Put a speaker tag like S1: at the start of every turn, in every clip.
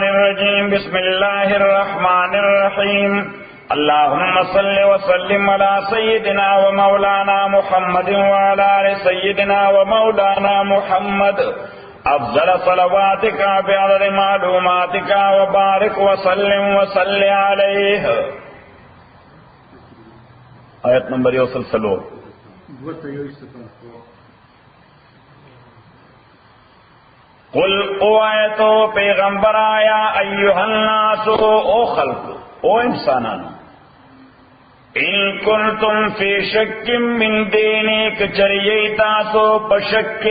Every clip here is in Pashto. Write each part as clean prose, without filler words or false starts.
S1: الرجيم بسم الله الرحمن الرحيم اللهم صل وسلم على سيدنا ومولانا محمد وعلى آل سيدنا ومولانا محمد أفضل صلواتك بعدد معلوماتك وبارك وسلم وصل عليه. آیت نمبر 1 قل اوایتو پیغمبر آیا ایوہ الناس او خلق او انسانانو ان کنتم فی شک من دینی کچریئی تاسو پشک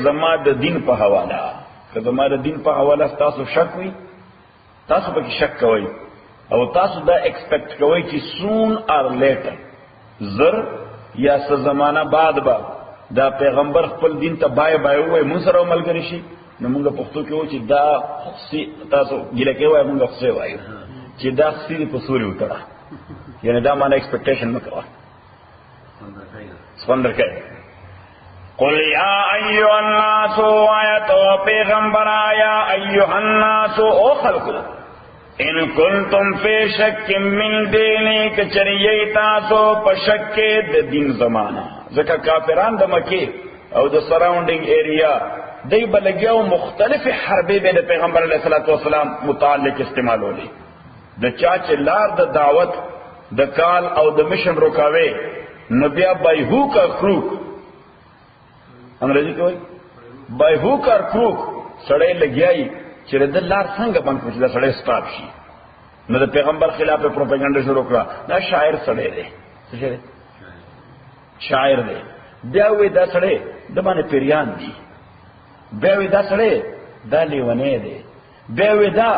S1: زما د دین په حواله که زما د دین په حواله تاسو شک وي تاسو پکې شک کوئ او تاسو دا ایکسپیکٹ کوئ چې سون اور لیټر زر یا څه زمانہ بعد با دا پیغمبر خپل دین ته بای بای وای مون سره ملګری شي نو موږ پښتو کې و چې دا خصي تاسو ګیله کې وای موږ خصي وایو چې دا خصي په سوري وتره یعنی دا معنی ایکسپیکټیشن مکوا سپندر کوي قل یا ایها الناس آیاتو پیغمبر آیا ایها الناس او خلق ان کنتم فی شک من دینی کچریئی تاسو پشک د دین زمانہ ځکه کافران د مکه او د سراونډینګ ایریا دی بلګیاو مختلف حربې به د پیغمبر علیه الصلاۃ والسلام متعلق استعمالولې د چا چې لار د دعوت د کال او د مشن روکاوي نو بیا بای هوک اور کروک انګریزي کې وایي بای هوک اور کروک سړی لګیای چې د لار څنګه باندې چې دا سړی سټاپ شي نو د پیغمبر خلاف پروپاګاندا شروع کړه دا شاعر سړی دی څه شاعر دی بیا وې دا سړی د باندې پیریان دی بیا وې دا سړی دا لیونی دی بیا وې دا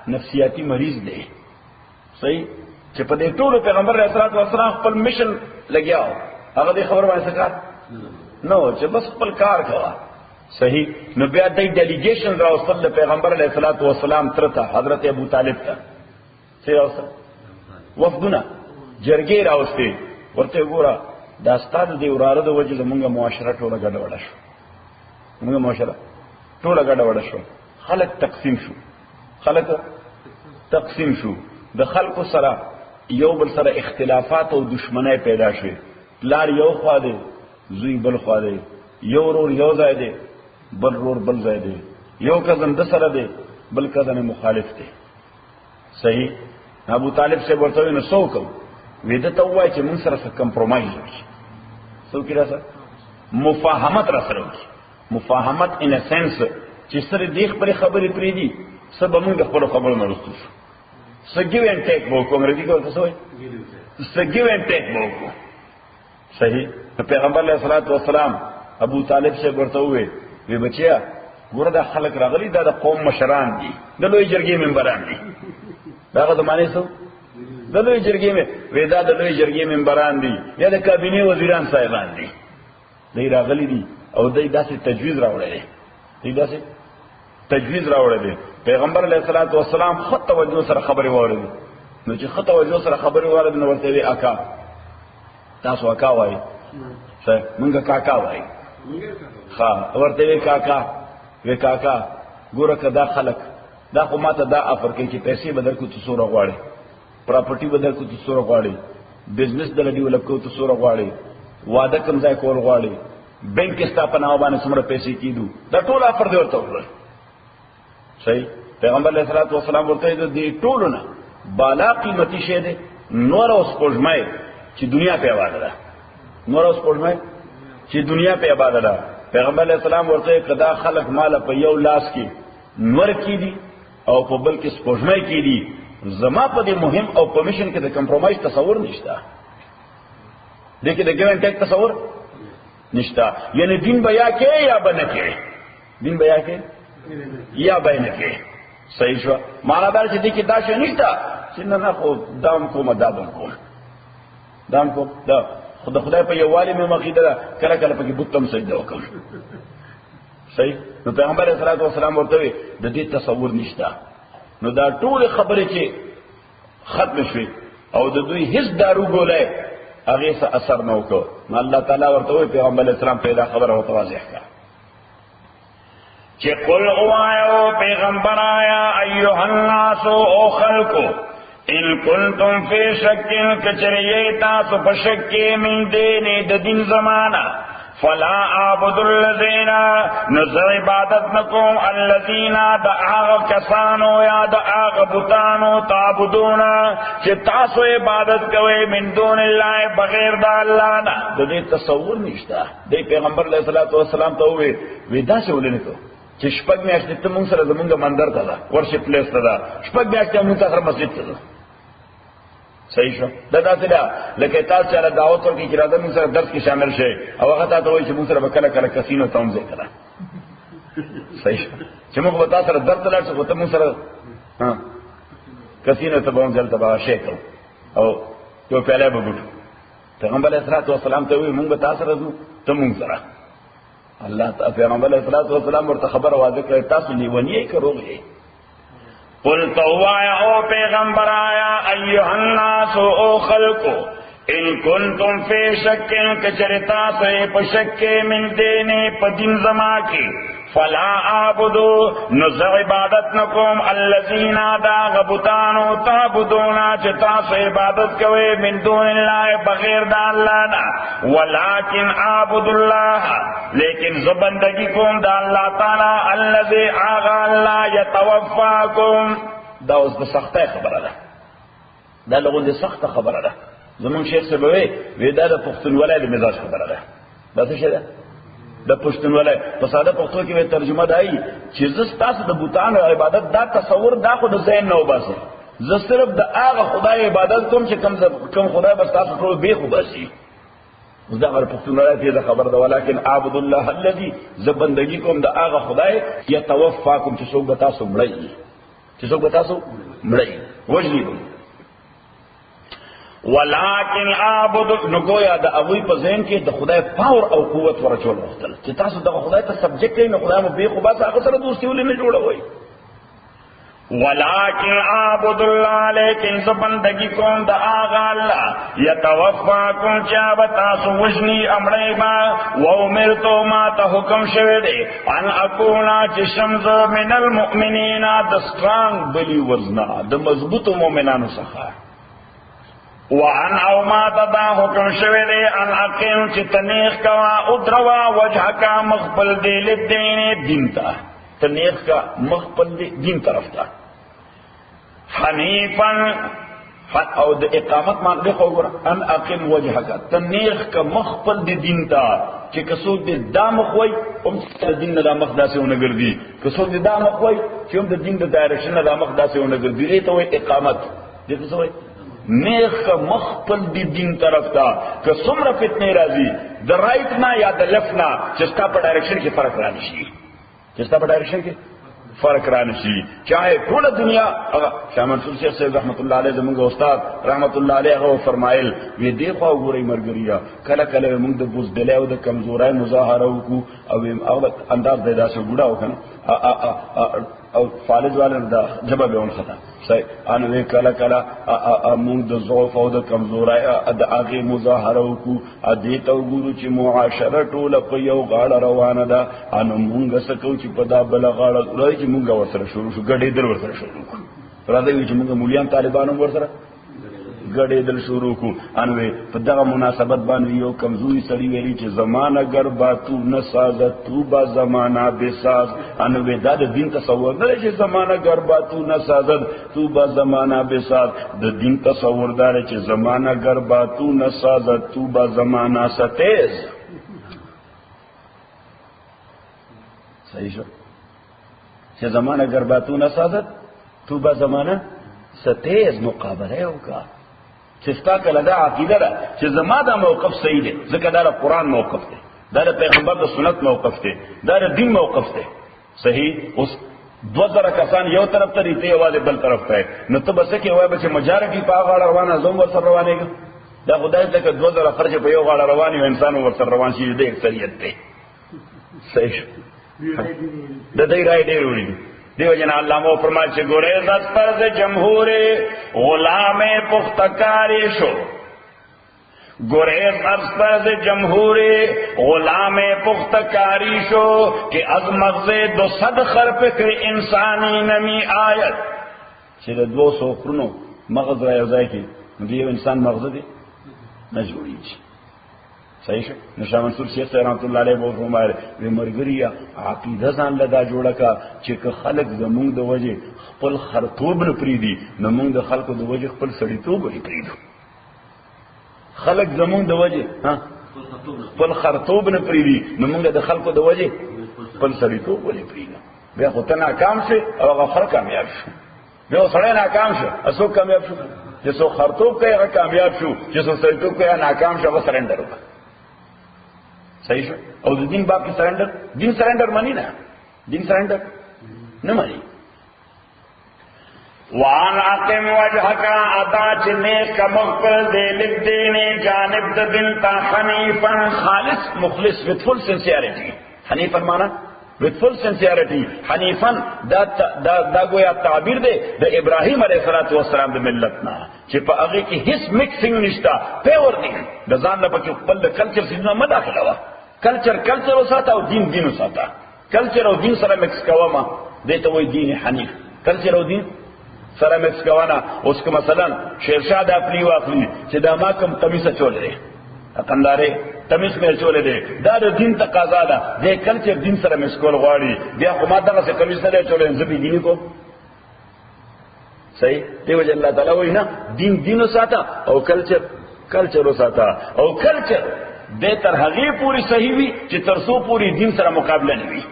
S1: نفسیاتی مریض دی صحیح چې په دې ټولو پیغمبر علیه الصلاۃ والسلام خپل مشن لګیاو هغه دې خبر باندې څه نو چې بس خپل کار کوا صحیح نو بیا د ډیلیګیشن راوصل پیغمبر علیه الصلاۃ والسلام ترته حضرت ابو طالب ته څه راوصل وفدونه جرګې راوستي ورته ګوره دا ستاسو دی وراره د وجه زمونږه معاشره ټوله ګډوډه شو موږ معاشره ټوله ګډوډه شو خلک تقسیم شو د خلکو سره یو بل سره اختلافات او دشمنی پیدا شوه لار یو خوا دی زوی بل خوا دی یو رور یو ځای دی بل رور بل ځای دی یو کزن د سره دی بل کزن مخالف دی صحیح ابو طالب سے ورته نو سو کو وېده ته وای چې موږ سره کمپرمایز وکړو سو کې راځه مفاهمت را سره وکړو مفاهمت ان ا سنس چې سره دیخ پر خبرې پری دي سب موږ خپل خبرو نه رسو سګیو ان ټیک وو کومري کو څه وای سګیو ان ټیک وو صحیح پیغمبر علیہ الصلوۃ والسلام ابو طالب سے ورته وې وی بچیا ګوره دا خلک راغلي دا د قوم مشران دي د لوی جرګې منبران دي دا زمانه سو د لوی جرګې مې ودا د لوی جرګې منبران دي یا د کابینه وزیران صاحبان دي دوی راغلي دي او دوی داسې تجویز راوړل دي پیغمبر علیه الصلاۃ والسلام خط توجه سره خبرې واورېدې نو چې خط توجه سره خبرې واورېدې نو ورته وی اکا تاسو اکا وای څه مونږه کاکا وای ها ورته وی کاکا ګوره کدا خلک دا خو ماته دا افر کوي چې پیسې بدل کو ته سوره غواړي پراپرټي بدل کو ته سوره غواړي بزنس دل ډیولپ کو ته سوره غواړي واده کوم ځای کول غواړي بینک استاپنه باندې څومره پیسې کیدو دا ټول افر دی ورته وړل صحیح پیغمبر علیہ الصلوۃ والسلام ورته دې ټولو نه بالا قیمتي شه دي نور اوس پوجمای چې دنیا په آباد ده نور اوس پوجمای چې دنیا په آباد ده پیغمبر علیہ السلام ورته قدا خلق مال په یو لاس کې نور کی دي او په بل کې پوجمای کی دي زما په دې مهم او پرمیشن کې د کمپرمایز تصور نشته دغه د ګیون ټیک تصور نشته یعنی دین بیا کې یا بنه کې دین بیا کې یا بینه کې صحیح شو معنا دا چې دې کې دا شی نشته چې نه خو دام کوم دا خدای په یووالي مې مقیده ده کله کله پکې بوتم سجده وکړم صحیح نو پیغمبر صلی الله علیه وسلم ورته د دې تصور نشته نو دا ټول خبرې چې ختم شوي او د دوی هیڅ دارو ګولای هغه څه اثر نه وکړ نو الله تعالی ورته پیغمبر اسلام پیدا خبره او واضح کړه چې قل اوایو پیغمبر آیا ایها الناس او خلقو ان کنتم فی شک کچریه تاسو په شک کې من دین د دین زمانہ فلا اعبد الذین نزع عبادت نکوم الذین دعا کسانو یا دعا بوتانو تعبدون چې تاسو عبادت کوئ من دون الله بغیر د الله نه. د دې تصور نشته. د پیغمبر علیه الصلاۃ والسلام ته وی دا څه ولنه کو چې شپږ میاشتې ته مونږ سره زمونږ مندر ته ده ورشپ پلیس ته ده شپږ میاشتې مونږ سره مسجد ته ده. صحیح شو. دا داسې ده لکه تاسو سره دعوت ورکړي چې راځه مونږ سره درس کې شامل شئ او هغه تاسو وایي چې مونږ سره به کله کله کسینو ته هم ځئ کړه. صحیح شو چې موږ به تاسو سره درس ته لاړ شو ته مونږ سره کسینو ته به هم ځل ته به شی کوو او یو پیاله به ګټو. پیغمبر علیه الصلاۃ والسلام ته وایي مونږ به تاسو سره ځو ته مونږ سره. الله تعالی پیغمبر علیه الصلاۃ والسلام ورته خبر واضح کړه تاسو لیونی کروږئ. قل توایا او پیغمبر آیا ایها الناس او خلقو ان کنتم فی شک کچرتا سے پشک من دین پدین زما کی فلا اعبدو نزع عبادت نکوم الذین دا غبطانو تعبدون چتا سے عبادت کوئے من دون اللہ بغیر دا اللہ نا ولیکن اعبد اللہ لیکن زبندگی کوم دا اللہ تعالی الذی آغا اللہ یتوفاکم. دا اوس د سخته خبره ده. دا لغون د سخته خبره ده. زمون شیخ سبوی وی دا د پښتونولۍ د مزاج خبره ده. دا څه ده؟ د پښتونولۍ په ساده پښتو کې به ترجمه دی چې زه تاسو د بوتانو عبادت دا تصور دا خو د ذهن نه وباسي. زه صرف د هغه خدای عبادت کوم چې کوم خدای بس تاسو ټول به خو باسي. دا غره پښتونولۍ ته خبر ده ولکن اعبد الله الذي زبندگی کوم د هغه خدای یتوفاکم چې څوک به تاسو مړی چې څوک به تاسو مړی وجنی کوم. ولکن اعبد نو گویا د ابوی په ذهن کې د خدای پاور او قوت ورچول مختل چې تاسو د خدای ته سبجیکټ نه خدای مو به خو بس هغه سره دوستي ولې نه جوړوي. ولکن اعبد الله لیکن زبندگی کوم د آغا الله یتوفاکم چا بتاسو وجنی امړی ما و امرتو ما ته حکم شوی دی ان اکونا چې شمز من المؤمنین د سترانګ بلیورز نه د مضبوط مؤمنانو څخه وان او ما تدا حکم شوی دی ان اقیم چې تنیخ کوا او دروا وجهک مخبل دی لدین دین تا تنیخ کا مخبل دی دین طرف تا حنیفن او د اقامت معنی خو ګور ان اقیم وجهک تنیخ کا مخبل دی دین تا چې کسو د دام خوای هم د دین د مخ داسونه ګرځي کسو د دام خوای چې هم د دین د ډایرکشن د مخ داسونه ګرځي ته وای اقامت دې څه وای نیخ کا مخبل دی دین طرف تا که څومره فتنه راځي د رائټ نه یا د لیفټ نه چې ستا په ډایرکشن کې فرق رانشي چې ستا په ډایرکشن کې فرق رانشي چاہے ټول دنیا. شاه منصور شیخ صاحب رحمت الله علیه زموږ استاد رحمت الله علیه هغه فرمایل وی دی خو ګورې مرګریا کله کله موږ د بوزدل او د کمزورای مظاهره وکړو او هغه انداز دی داسې ګډا وکنه او فالج والے دا جواب به ونخته صحیح ان وی کله کله موږ د ضعف او د کمزورای د هغه مظاهره وکړو ا دې ته وګورو چې معاشره ټول په یو غاړه روانه ده ان موږ سکو چې په دا بل غاړه راځي چې موږ ورسره شروع شو ګډې در ورسره شروع کړو راځي چې موږ مولیان طالبانو ورسره ګډې دل شروع کو انوي په دغه مناسبت باندې یو کمزوري سړی ویلي چې زمانہ گر باتو نه سازت تو با زمانہ بساز انوي دا د دین تصور نه چې زمانہ گر باتو نه سازت تو با زمانہ بساز د دین تصور دار چې زمانہ گر باتو نه سازت تو با زمانہ ستیز. صحیح شو چې زمانہ گر باتو نه سازت تو با زمانہ ستیز مقابله وکړه چې ستا کله دا عقیده ده چې زما دا موقف صحیح دی ځکه دا د قرآن موقف دی دا د پیغمبر د سنت موقف دی دا د دین موقف دی صحیح. اوس 2000 کسان یو طرف ته دي ته یوازې بل طرف ته نو ته بس کې وای چې مجارټي په غاړه روانه زوم ور سره روانېږي دا خدای ته 2000 خرج په یو غاړه رواني او انسان ور سره روان شي د اکثریت دی. صحیح د دې راي ډېر وړي دیو جنا علامہ فرمائے چې ګورې ذات پر د جمهور غلام پختکاری شو گریز از فرض جمهور غلام پختکاری شو کہ از مغز 200 خرپکر انسانی نمی آیت. چې د 200 خرونو مغز را یو ځای کې نو یو انسان مغز دی نه جوړیږي. صحیح شو. نو شاه منصور شیخ صاحب رحمت الله علیه وو فرمایل وی مرګریا عقیده ځان لدا جوړه کا چې که خلق زمونږ د وجه خپل خرطوب نه پریدي نو موږ د خلکو د وجه خپل سړیتوب نه پریدو. خلق زمونږ د وجه خپل خرطوب نه پریدي نو موږ د خلکو د وجه خپل سړیتوب نه پریدو. بیا خو ته ناکام شي او هغه خر کامیاب شو. بیا سړی ناکام شو اسو کامیاب شو. چې سو خرطوب کوي هغه کامیاب شو، چې سو سړیتوب کوي ناکام شو، هغه سرندر وکړه. صحیح شو. او د دین باب کې سرندر، دین سرندر مانی نه، دین سرندر نه مانی. وان اقم وجهك ادا چنے کا مغفر دے لدینے جانب د دین تا حنیفا خالص مخلص with full sincerity. حنیفا مانا with full sincerity. حنیفا دا گویا تعبیر دے د ابراہیم علیہ الصلوۃ والسلام د ملتنا چې په هغه کې هیڅ میکسینګ نشتا، پیور دین د ځان نه پکې خپل کلچر سره مداخله وا. کلچر وساته او دین وساته. کلچر او دین سره مکس کوما دته وای دین حنیف. کلچر او دین سره مکس کوانا. اوس که مثلا شیرشاه د خپل واخلي چې دا ما کوم قمیصه چولې اقندارې تمیز مې چولې دي، دا د دین تقاضا ده. د کلچر دین سره مکس کول غواړي. بیا خو ما دغه څه قمیصه نه چولې زبې دیني کو. صحیح دی. وجه الله تعالی وینا دین وساته او کلچر وساته. او کلچر د تر هغه پوری صحیح وي چې ترسو پوری دین سره مقابله نه وي.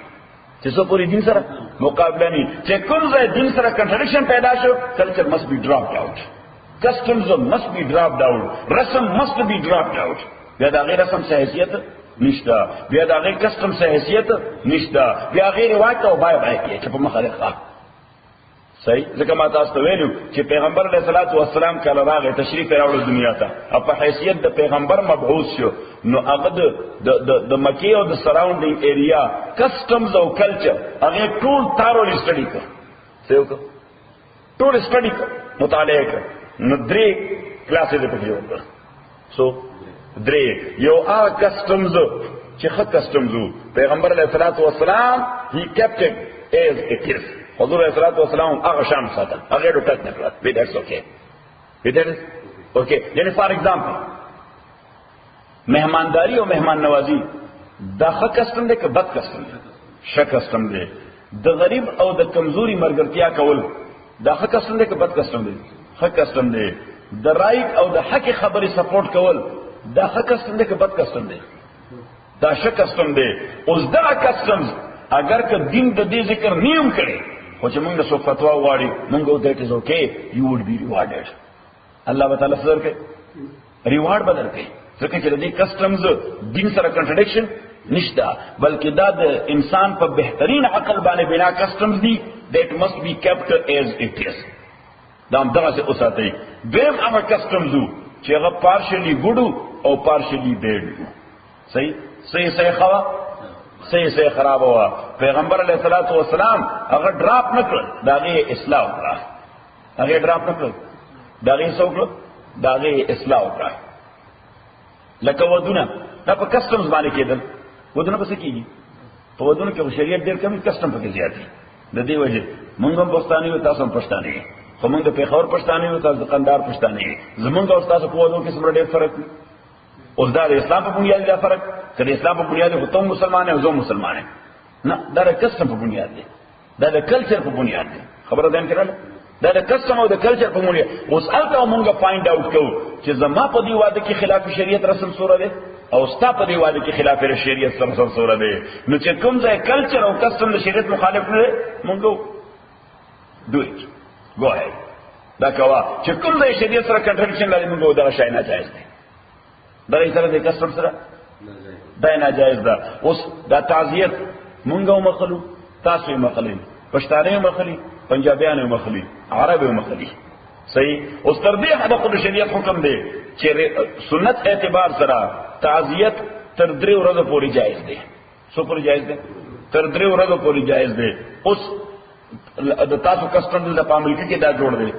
S1: چې څو پوری دین سره مقابله نه، چې کوم ځای دین سره کنټرډکشن پیدا شو، کلچر must be dropped out. customs must be dropped out. رسم must be dropped out. بیا دا غیر رسم سے حیثیت نشتا، بیا دا غیر کسٹم سے حیثیت نشتا، بیا غیر روایت او بای کیه چې په مخالف ښه. صحیح. ځکه ما تاسو ته ویلو چې پیغمبر علیه الصلاۃ والسلام کله راغی تشریف راوړ دنیا ته او په حیثیت د پیغمبر مبعوث شو، نو هغه د مکی او د سراونډینګ ایریا کسٹمز او کلچر هغه ټول تارولی سټډي کړ. څه وکړ؟ ټول سټډي کړ، مطالعه کړ. نو درې کلاسې د پکې وکړ. سو درې یو هغه کسٹمز چې ښه کسٹمز پیغمبر علیه الصلاۃ والسلام هی کیپټ اټ ایز اٹ از. حضور علیہ الصلوۃ والسلام هغه شان ساتل، هغه ډو ټک نه کړل. وی دیټس اوکے، وی دیټس اوکے. یعنی فار ایگزامپل مهمانداری او مهمان نوازی دا ښه کسٹم دی که بد کسٹم دی؟ ښه کسٹم دی. د غریب او د کمزوري مرګرتیا کول دا ښه کسٹم دی که بد کسٹم دی؟ ښه کسٹم دی. د رائټ او د حق خبرې سپورټ کول دا ښه کسٹم دی که بد کسٹم دی؟ دا ښه کسٹم دی. اوس دا کسٹمز اگر که دین د دې ذکر نیم کړي خو چې موږ سو فتوا واړي موږ دیٹ از اوکے یو وډ بی ریوارډډ. الله تعالی سره کې ریوارډ بدل کوي ځکه چې د دې کسٹمز دین سره کنټرډکشن نشته، بلکې دا د انسان په بهترین عقل باندې بنا کسٹمز دي. دیٹ مسٹ بی کیپټ ایز اٹ از. دا هم دغه څه اوساتئ. دویم هغه کسٹمز چې هغه پارشلی ګډو او پارشلی بیډ. صحیح خوا صحیح خراب ہوا. پیغمبر علیہ الصلوۃ والسلام اگر ڈراپ نہ کړ داغه اصلاح وکړه، هغه ډراپ نہ کړ داغه څوکړه داغه اصلاح وکړه. لکه ودونه دا په کسٹمز باندې کېدل. ودونه په څه کېږي؟ په ودونه کې شریعت ډېر کم کسٹم پکې زیات دي. د دې وجه موږ هم پښتانه یو، تاسو هم پښتانه یې، خو موږ د پیښور پښتانه یو، تاسو د قندهار پښتانه یې. زمونږ او تاسو په ودونو کې څومره ډېر فرق دی. اوس دا د اسلام په بنیاد دا فرق، که د اسلام په بنیاد خو تم مسلمان یې او زه مسلمان یم نه، دا د کسٹم په بنیاد دی، دا د کلچر په بنیاد دی. خبره ده کړل دا د کسٹم او د کلچر په بنیاد. اوس الته موږ فایند اوټ کوو چې زما په دی واده کې خلاف شریعت رسم سوره ده او ستا په دی واده کې خلاف شریعت رسم سوره ده. نو چې کوم ځای کلچر او کسٹم د شریعت مخالف نه موږ ډو اټ گو اهید. دا کوا چې کوم ځای شریعت سره کنټرډکشن لري موږ دا شای نه جایز دی. دا یې سره د کسٹم سره دا ناجایز ده. اوس دا تعزیت مونږ مخلو، تاسو یې مخلي، پښتانه مخلي، پنجابیان مخلي، عرب مخلي. صحیح. اوس تر دې حد خو شریعت حکم دی چې سنت اعتبار سره تعزیت تر 3 ورځې پورې جایز دی. څو پورې جایز دی؟ تر 3 ورځې پورې جایز دی. اوس د تاسو کسٹم د امریکا کې دا جوړ دی،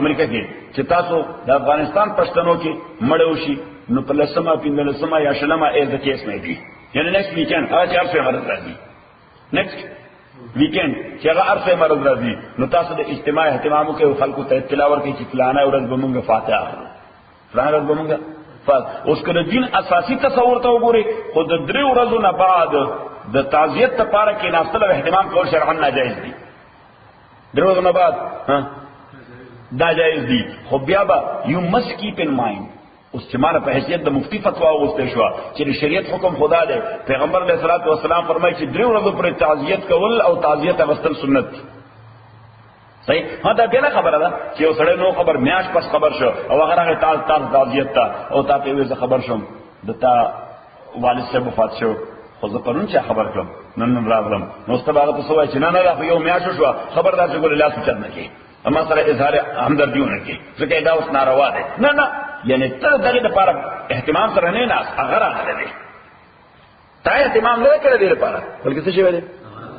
S1: امریکا کې چې تاسو د افغانستان پښتنو کې مړ وشي نو په لسمه پنځلسمه یا شلمه ایز د کیس مې دی یعنی نیکسٹ ویکند هغه چې هر مرض راځي نیکسٹ ویکند چې هغه هر مرض راځي نو تاسو د اجتماع اهتمام کوئ خلکو ته اطلاع ورکړئ چې فلانه ورځ به مونږ فاتحه فلانه ورځ به مونږ اوس که د دین اساسي تصور ته وګورئ خو د 3 ورځو نه بعد د تعزیت لپاره کېناستل او اهتمام کول شرعاً ناجایز دي 3 ورځو نه بعد دا جایز دي خو بیا به یو مست کیپ ان مایند اوس چې مانه په حیثیت د مفتی فتوا وغوښتل شوه چې د شریعت حکم خدا دی پیغمبر علیه الصلاۃ والسلام فرمایي چې 3 ورځو پورې تعزیت کول او تعزیت اغوستل سنت دي صحیح ها دا بله خبره ده چې یو سړی نو خبر میاش پس خبر شو او هغه راغی تاسو تعزیت ته او تا ته ویل خبر شوم د تا والد صاحب وفات شو خو زه پرون چې خبر کړم نن راغلم نو ستاسو ته سوای چې نه نه دا یو میاش شو خبردار چې ګول لاس چل نه کی اما سره اظهار همدردیونه کی ځکه دا اوس ناروا ده نه نه یعنی ته دغه لپاره اهتمام سره نه ناس هغه راغلی تا اهتمام نه کړی دی لپاره بلکې څه شی ویل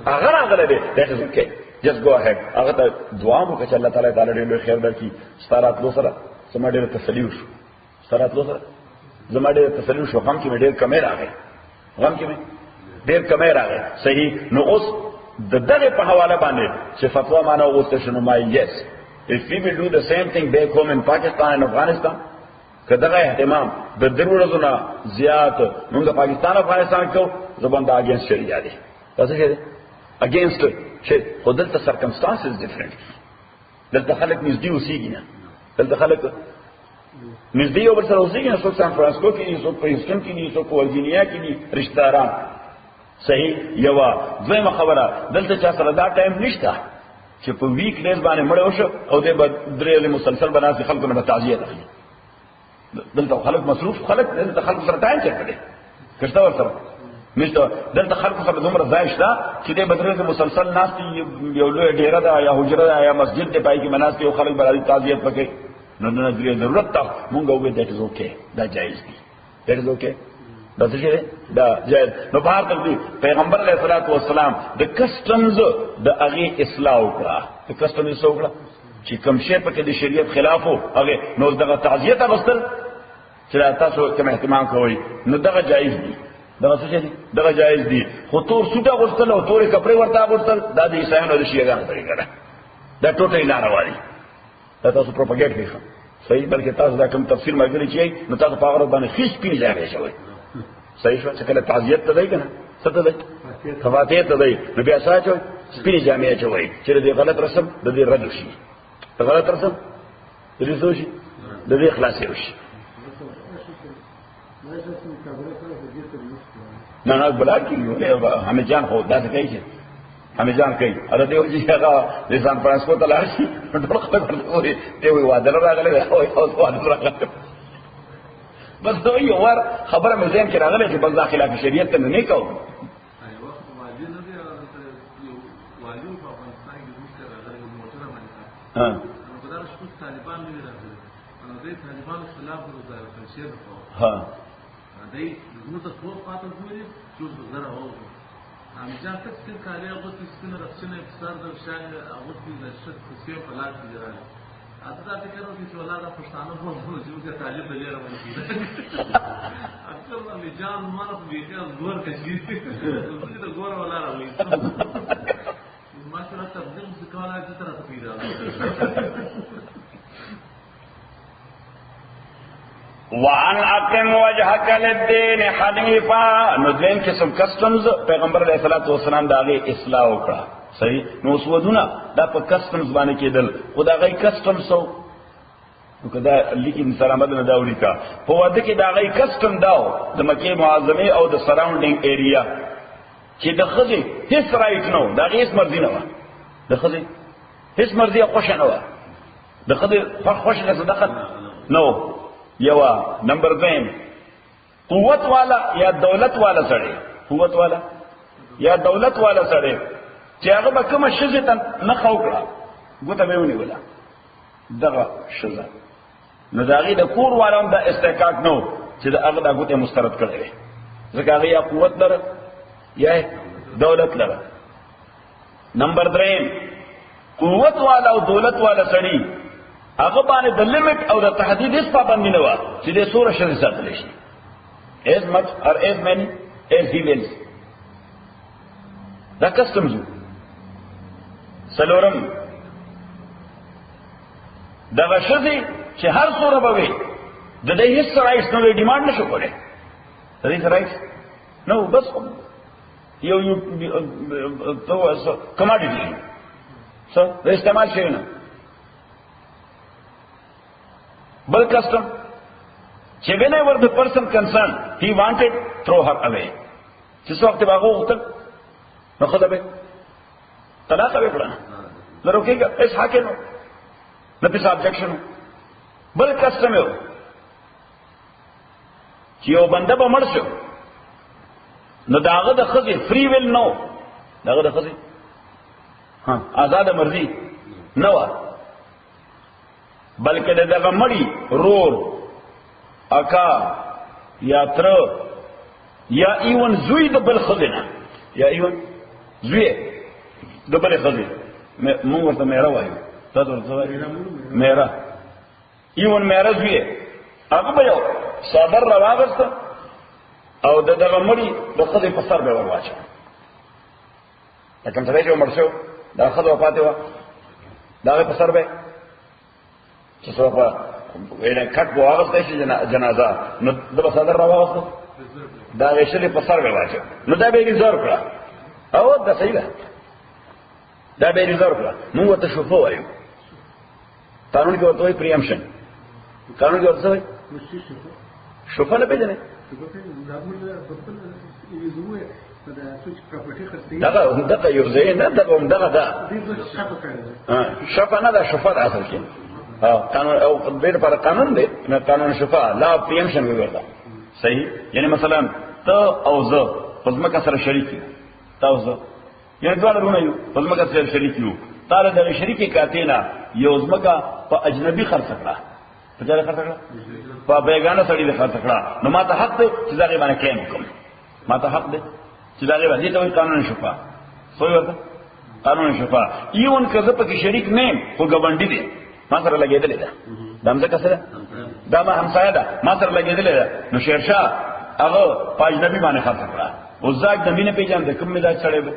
S1: هغه راغلی دی that is okay just go ahead هغه ته دعا وکړه چې الله تعالی تعالی دې خیر درکړي ستارات لو سره سم ډېر تسلی وشو ستارات لو سره زم ډېر تسلی وشو هم کې ډېر کمې راغی غم کې ډېر کمې راغی صحیح نو اوس د دغه په حواله باندې چې فتوا معنا وغوښته شنو ما yes if we will do the same thing back home in Pakistan and Afghanistan کداغه اهتمام د 3 ورځو نه زیات موږ پاکستان او افغانستان کو زبان دا اگینست شریعه دي تاسو څه دي اگینست چې خودلته circumstances different دلته خلک نږدې اوسېږي نه دلته خلک نږدې او سره اوسېږي نه څوک سان فرانسیسکو کې څوک په هیوستن کې څوک په ورجینیا کې دي رشتہ داران صحیح یو دویمه خبره دلته چا سره دا ټایم نشته چې په ویک ډیز باندې مړ وشو او د درې مسلسل بناسي خلکو نه تعزیت اخلي دلته خلک مصروف خلک دلته خلک سره ټایم چیرته کښته ورته نشته دلته خلکو سره دومره ځای شته چې د بدرې مسلسل ناس یو لوی ډیره ده یا حجره ده یا مسجد دی پای کې مناسب یو خلک برابر تعزیت وکړي نو نه درې ضرورت ته مونږ وې دیٹ از اوکے دا جایز دي دیٹ از اوکے دا څه شي دا جایز نو بهر تر پیغمبر علیه الصلاۃ والسلام د کسټمز د هغه اصلاح وکړه د کسټمز وکړه چې کوم شی په کې د شریعت خلاف وو هغه نو دغه تعزیت اغوستل چې تاسو کوم اهتمام کوئ نو دغه جایز دي دغه څه دي دغه جایز دي خو تور سوټه اغوستل او تورې کپڑے ورته اغوستل دا د عیسایانو د شیعاګانو طریقه ده دا ټوټه ناروا دي دا تاسو پروپاګیټ کوي صحیح بلکې تاسو دا کوم تفسیر مګری چي نو تاسو په هغه باندې خیس پینې ځای شوی صحیح شو چې کله تعزیت ته دی کنه څه ته دی خواتې ته دی نو بیا ساتو سپینې جامې چوي چې دې غلط رسم د دې رد شي غلط رسم د دې سوشي د دې خلاصې وشي نه نه بلا کیږي همې جان خو دا څه کوي همې جان کوي اره دیو چې هغه د سان فرانسیسکو ته لاړ شي ټول خلک ورته دی وی واده راغلی او واده راغلی بس دوی یو ور خبره مې ځین کې راغلی چې بل داخله په شریعت ته نه کوم ها طالبان نه راغلي نو د طالبانو خلاف وزاره تنشیر ها دای نو د څو پاتې دوی چې زره او هم ځکه چې کله هغه د سپین رخصنه اقتصاد د شان هغه د شت څه په لاس کې راځي اته دا فکر وکړي چې ولادت پښتانه په موږ چې طالب د لري باندې اکثر باندې جان مانه په دې کې زور کوي د ګور ولا راوي ما سره تبدیل ځکواله چې تر څه پیدا وان اقم وجهك للدين حنيفا نو دین قسم کسٹمز پیغمبر علیہ الصلوۃ والسلام داغه اصلاح وکړه صحیح نو سودونه دا په کسٹمز باندې کېدل خدای کسٹمز سو نو کدا لیکن سلامت نه داوري کا په واده کې داغه کسٹم داو د مکه معظمه او د سراوندینګ ایریا چې د خزي هیڅ رائټ نو داغه هیڅ مرزي نه و د خزي هیڅ مرزي خوښ نه و د خزي خوښ نه صدقت نو یوا نمبر 2 قوت والا یا دولت والا سړی قوت والا یا دولت والا سړی چې هغه به کوم شزه ته نه خوکړه ګوته به ونی ولا دغه شزه نو داغه د کور والام د استحقاق نو چې هغه د ګوته مسترد کړي ځکه هغه یا قوت لره یا دولت لره نمبر 3 قوت والا او دولت والا سړی هغه باندې د لیمټ او د تحدید هیڅ پابندي نه و چې د سوره شری ساتل شي as much or as many as he wills. دا کسټمز سلورم دغه شذي چې هر سوره به وي د دې هیڅ رائټس نه ډیمانډ نشو کولای د دې رائټس نو بس یو تو کماډیټي څه د استعمال شي نه بل کسٹم چې whenever the person concerned he wanted throw her away چې څو وخت باغو وختل نو خدای به طلاق وکړه نو کېږي اس حاکم نو په سبجیکشن بل کسٹم یو چې یو بنده به مړ شو نو داغه د خزي فری ویل نو داغه د خزي آزاد مرضی نو بلکې دغه مړی رور اکا یا تر یا ایون زوی د بل خزینه یا ایون زوی د بل خزینه موږ ورته مېرا وایو تاسو ورته وایو مېرا ایون مېرا زوی هغه به یو صدر راوغسته او دغه مړی د خزې په سر به ورواچو لکه څنګه چې عمر شو دا خزه وفات و دا په سر به چې څو په وینه کټ بو واغسته شي جنازه نو د صدر راوغسته دا ویشلې په سر به واچو نو دا به ریزور کړه او دا صحیح ده دا به ریزور کړه موږ ته شوفو وایو قانون کې ورته وایي پریمپشن قانون کې ورته وایي شوفه نه پیژنې دغه یو ځای نه دغه دا شفه نه ده شفه ده اصل کې قانون او بیر پر قانون دی نه قانون شفا لا پریمپشن ویوردا صحیح یعنی مثلا ته او زه پزماکه سره شریک یو تاسو یعنی دواړه رونه یو پزماکه سره شریک یو تعالی د شریکي کاتینا یو زمکه په اجنبي خرڅ کړه په ځای خرڅ کړه په بیگانه سړي د خرڅ کړه نو ماته حق دی چې دا غیبانه کلیم کوم ماته حق دی چې دا غیبانه دي ته قانون شفا سوې ورته قانون شفا ایون کزه په شریک نه خو ګوندې دي ما سره لګېدلې ده دا مزه کسره دا ما همسایه ده ما سره لګېدلې ده نو شیرشاه هغه پاج نبی باندې خرڅ کړه او زاګ د مینه پیژاند کوم مزاج سره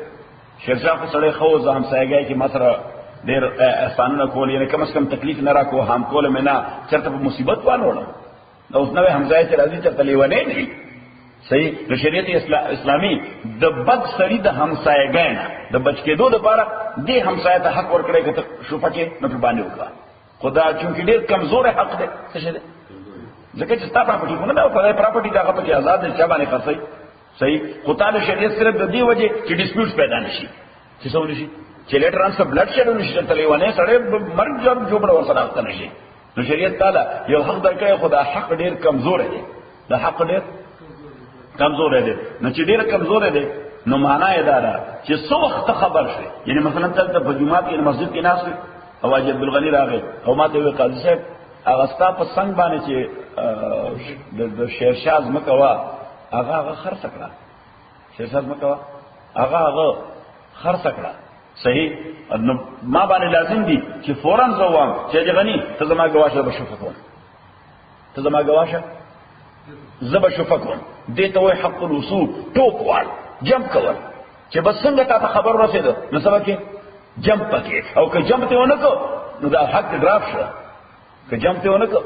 S1: شیرشاه خو سره خو ځه همسایګای کې ما سره ډېر احسانونه کول یعنی کم از کم تکلیف نه را کو هم کول مې نه چرته په مصیبت وانه اوس نو همسایه چې راځي چې تلیونه نه صحیح د شریعت اسلامي د بد سړي د همسایګای نه د بچ کېدو لپاره د همسایه ته حق ورکړي چې شوفه کې نه باندې وکړه خدا چونکی ډېر کمزور حق دی څه شه دی ځکه چې ستا پراپرټي کو نه دا پراپرټي دا هغه پکې آزاد دی چا باندې خرڅي صحیح خو تعالی شریعت صرف د دې وجه چې ډیسپیوټس پیدا نشي چې څه ونشي چې لیټرانس بلډ شیډ نشي تلېونه سره مرګ جوړ ورسره راځي نشي نو شریعت تعالی یو حق درکړي خدا حق ډېر کمزور دی دا حق ډېر کمزور دی نو چې ډېر کمزور دی نو معنا یې دا ده چې څو وخت خبر شي یعنی مثلا تل په جمعات کې مسجد کې ناس او واجب بالغنی راغی او ماته وی قاضي صاحب هغه ستا په څنګه باندې چې د شیرشاه مکوا هغه خرڅ کړه شیرشاه مکوا هغه خرڅ کړه صحیح نو ما باندې لازم دي چې فورا زوام چې غنی ته زما گواشه بشوفه کوم ته زما گواشه زب شوفه کوم دې ته وای حق الوصول ټوپ وال جمپ کول چې بس څنګه تا خبر رسیدو نو سبا کې جمپ پکې او که جمپ ته ونه کو نو دا حق ډراف شو که جمپ ته ونه کو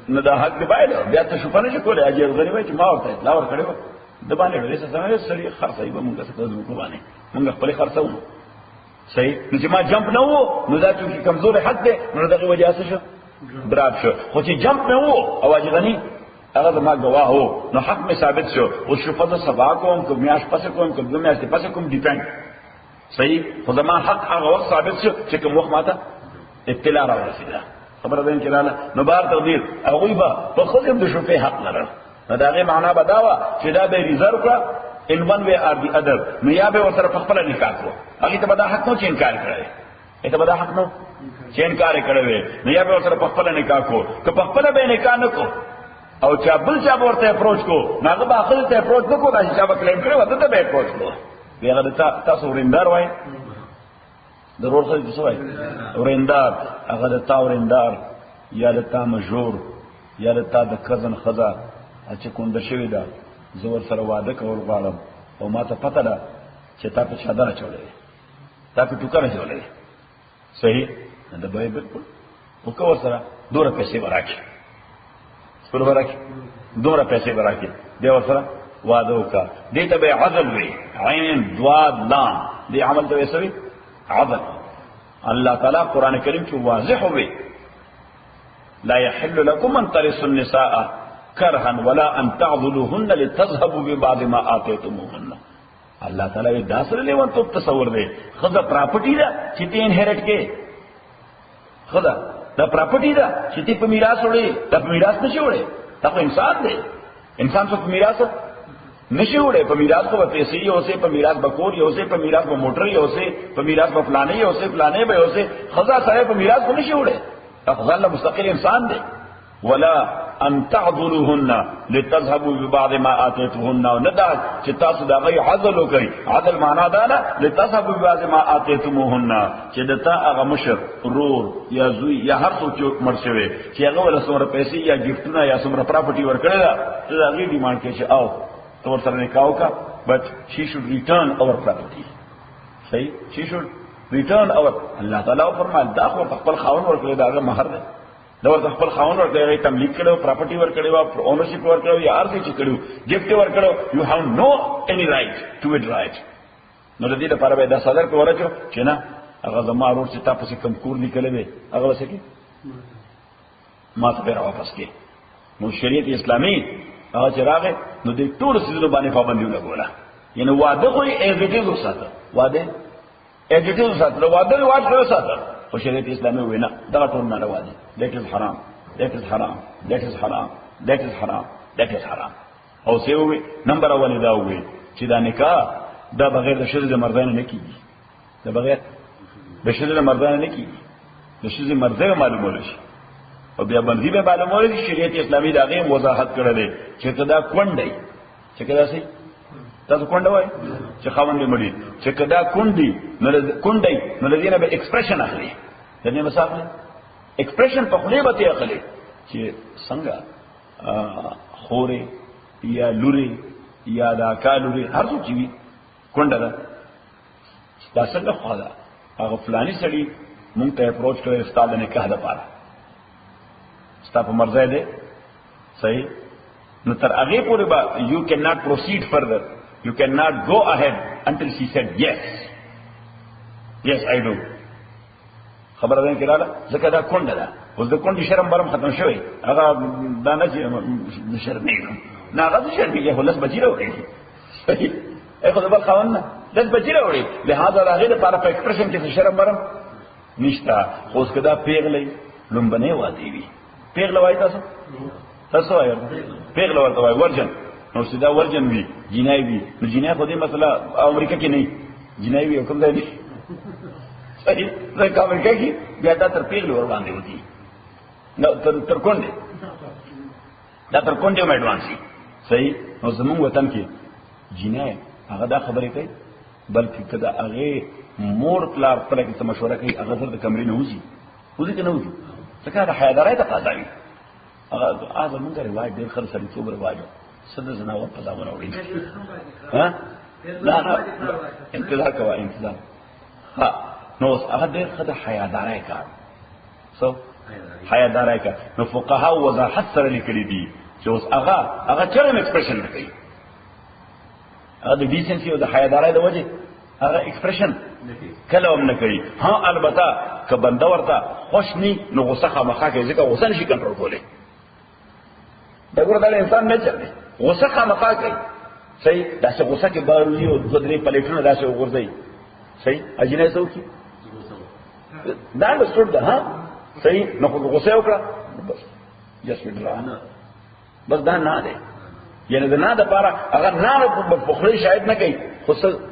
S1: نو دا حق دی باید بیا ته شوفه نه کولای اجر غنی وای چې ما ورته لا ور کړو د باندې ډېر څه سره سړي خرڅای به موږ څه کوو باندې موږ خپل خرڅو صحیح نو چې ما جمپ نه وو نو دا چې کمزور حق دی نو دغه وجه څه شو ډراف شو خو چې جمپ نه وو او اجر غنی هغه ما گواه هو نو حق می ثابت شو او شفاعت سبا کوم کوم میاش پس کوم کوم میاش پس کوم ډیپند صحیح خو زما حق هغه وخت ثابت شو چې کوم وخت ماته اطلاع را ورسیده خبره ده چې لاله نو بار تقدیر هغه به په خود د شفاعت حق لرل نو دا غي معنا بداوه چې دا به ریزرو کړه ان ون وی ار دی ادر نو یا به ورسره په خپل نکاح کو هغه ته به حق نو چې انکار کړی ته به حق نو چې انکار کړی نو یا به ورسره په خپل نکاح کو که په خپل به نکاح نه کو او چا بل چا ورته اپروچ کو ناغه به اخر ته اپروچ نکو دا چې چا کلیم کړو ته به اپروچ کو بیا تاسو ورندار وای ضرور څه څه وای ورندار هغه د تا ورندار یا د تا مجور یا د تا د کزن خزا چې کونډه شوې ده زه ورسره واده کول غواړم او ما ته پته ده چې تا په چادر اچولی تا په ټوکر اچولی صحیح د به بالکل وکړه ورسره دومره پیسې به راکړي څومره به راکړي دومره پیسې به راکړي دی ورسره واده وکړه دې ته به عدل وي عین ضاد لام دې عمل ته وایي عدل الله تعالی قرآن کریم کې واضح وي لا يحل لكم ان ترثوا النساء كرها ولا ان تعضلوهن لتذهبوا ببعض ما آتيتموهن الله تعالی دا سره لیوان تو تصور دی خدا پراپرټی دا چې ته انهریټ کې خدا دا پراپرټی دا چې ته په میراث وړي دا په میراث نشي وړي دا خو انسان دی انسان څو په میراث نشي وړي په میراث کو پیسې یو سه په میراث بکور یو سه په میراث په موټر یو سه په میراث په فلانه یو سه فلانه به یو سه خدا سره په میراث کو نشي وړي افضل مستقل انسان دی ولا ان تعذلوهن لتذهبوا ببعض ما آتيتوهن وندا چې تاسو دا غي عدل وکړي عدل معنا دا نه لتذهبوا ببعض ما آتيتوهن چې دتا هغه مشر رور یا زوی یا هر څوک مرشوي چې هغه ول سمره پیسې یا گیفټونه یا سمره پراپرټي ورکړل ته دا غي ډیماند کوي چې او تو سره نکاح وکړه but she should return our property صحیح she should return our الله تعالی فرمایي دا خو خپل خاون ورکړي دا مہر دی دا ورته خپل خاون ورکړي تملیک کړو پراپرټي ورکړي او اونرشپ ورکړو یا ارزي چې کړو گیفت ورکړو you have no any right to it right نو د دې لپاره به دا صدر کو ورچو چې نه هغه زما ورور چې تاسو کوم کور نکلې وي هغه وسکي ما ته به واپس کې نو شریعت اسلامي هغه چې راغی نو د ټول سيزونو باندې پابندي لګوله یعنی واده خو ایزیټیز وساته واده ایزیټیز وساته واده واجب وساته او شریعت اسلامي وینا دا ټول نه راوځي that is haram that is haram that is haram that is haram that is haram او څه وي نمبر اول دا وي چې دا نکاح دا بغیر د شذ مردانه نه کیږي دا بغیر د شذ مردانه نه کیږي د شذ مرده معلومول شي او بیا باندې به معلومول شي شریعت اسلامي دا غي وضاحت کړل دي چې کدا کونډي چې کدا سي تاسو کونډه وای چې خاوند دې مړي چې کدا کونډي نو کونډي نو لدينا به ایکسپریشن اخلي دنه مسافه ایکسپریشن په خلی به اخلي چې څنګه خوري یا لوري یا دا کالوري هر څه چی کونډه ده دا څنګه خواله هغه فلاني سړي مونږ ته اپروچ کړی استاد نه کاه ده پاره استاد په مرزه ده صحیح نو تر هغه پورې با you cannot proceed further you cannot go ahead until she said yes I do خبر ده کړه ځکه دا کونډه ده اوس د کونډې شرم برم ختم شوی هغه دا نه چې شرم نه هغه شرم یې هلس بچی راوړي صحیح اخو د بل خاون نه لږ بچی راوړي لہذا راغې لپاره په ایکسپریشن کې شرم برم نشته اوس کدا پیغلې لومبنه وادي وي پیغله وای تاسو وایو پیغله ورته وای ورجن نو سیدا ورجن وی جنای وی نو جنای خو دې مسله امریکا کې نه جنای وی کوم ځای دی صحیح ځکه امریکا کې بیا دا تر پیغله ور باندې ودی نو تر کونډه دا تر کونډه مې اډوانسي صحیح نو زموږ وطن کې جنای هغه دا خبرې کوي بلکې کدا هغه مور پلار پر کې مشوره کوي هغه د کمرې نه وځي وځي کنه وځي ځکه دا حیدرای ته قضا وي هغه موږ روایت ډېر خل سړي څو روایت صد زناور په ځامن اوري ها لا انتظار کوه انتظار ها نو هغه ډېر خدای حیدرای کار سو حیدرای کار نو فقها وضاحت سره لیکلي دي چې اوس هغه چرم ایکسپریشن کوي هغه د ډیسنسي او د حیدرای د وجه هغه ایکسپریشن کله هم نه کوي ها البته که بنده ورته خوش ني نو غوسه خامخا کوي ځکه غوسه نشي کنټرول کولی دا ګور دا انسان نه چلي غوسه خامخا کوي صحیح دا څه غوسه کې باندې او د درې پلیټونو دا څه وګورځي صحیح اجنه څه وکي دا نو څه ده ها صحیح نو غوسه وکړه بس جس وډرانه بس دا نه ده یعنی دا نه د پاره اگر نه په خوري شاید نه کوي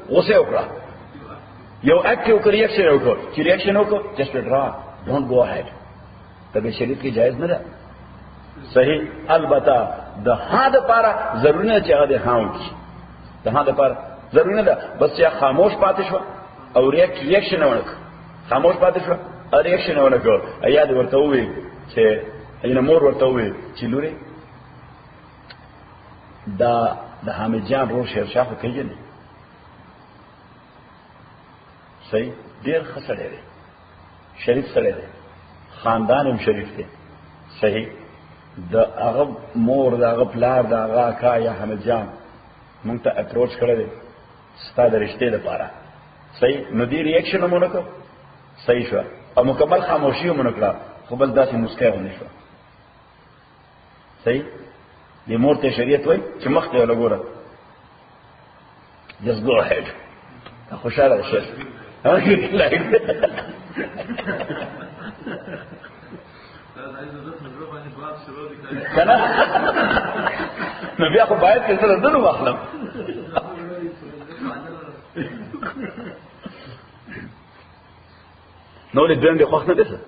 S1: غوسه وکړه یو اکټیو ریاکشن وکړه چې ریاکشن وکړه جس وډرا ډونټ گو اهيد دا به شریعت کې جایز نه ده صحیح البته د هغه لپاره ضروري نه چې هغه هاون کی د هغه لپاره ضروري نه ده بس چې خاموش پاتې شو او ریاکشن ونه خاموش پاتې شو او ریاکشن ونه کو ایا دې ورته وي چې اینه مور ورته وویل چې لورې دا د حامد جان رو شیرشاه خو کوي نه صحیح ډېر ښه سړی دی شریف سړی دی خاندان هم شریف دی صحیح د هغه مور د هغه پلار د هغه اکا یا حامد جان مونږ ته اپروچ کړی دی ستا د رشتې لپاره صحیح نو دې ریاکشن هم ونه کړ صحیح شو او مکمل خاموشي هم ونه کړه خو بل داسې مسکی هم نه شوه صحیح دې مور ته شریعت وایي چې مخ ته ولګوره just go ahead خوشاله شه کنه نو بیا خو باید چې سره دنو واخلم نو له دویم د خوښ نه ده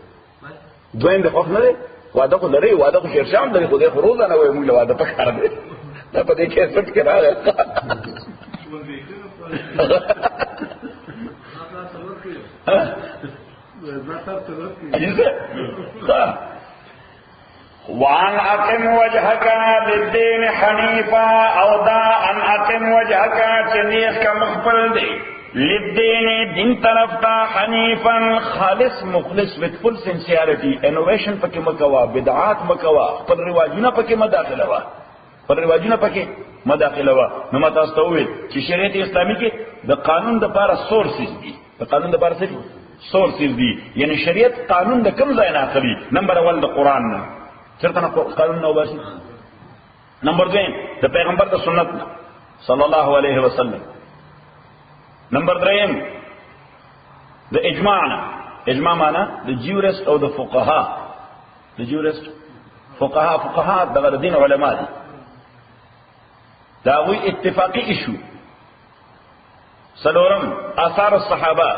S1: دویم د خوښ نه ده واده خو لري واده خو شیرشام لري خو دې خو روزه نه وای موږ له واده په کار دی دا په دې کې څه کې راغی وان اقم وجهك للدين حنيفا او دا ان اقم وجهك چنیخ کا مخبل دی للدين دین طرف تا حنیفا خالص مخلص with full sincerity innovation پکې مکوا بدعات مکوا پر رواجونه پکې مداخله وا پر رواجونه پکې مداخله وا نو ماته استوي چې شریعت اسلامي کې د قانون د لپاره سورسز دي د قانون د لپاره څه دي سورسز دي یعنی شریعت قانون د کوم ځای نه اخلي نمبر اول د قران نه چرته قانون نو باسي نمبر 2 د پیغمبر د سنت صلی الله علیه وسلم نمبر 3 د اجماع اجماع معنا د جورست او د فقها د جورست فقها د دین علما دي دا وی اتفاقی ایشو سلورم آثار الصحابه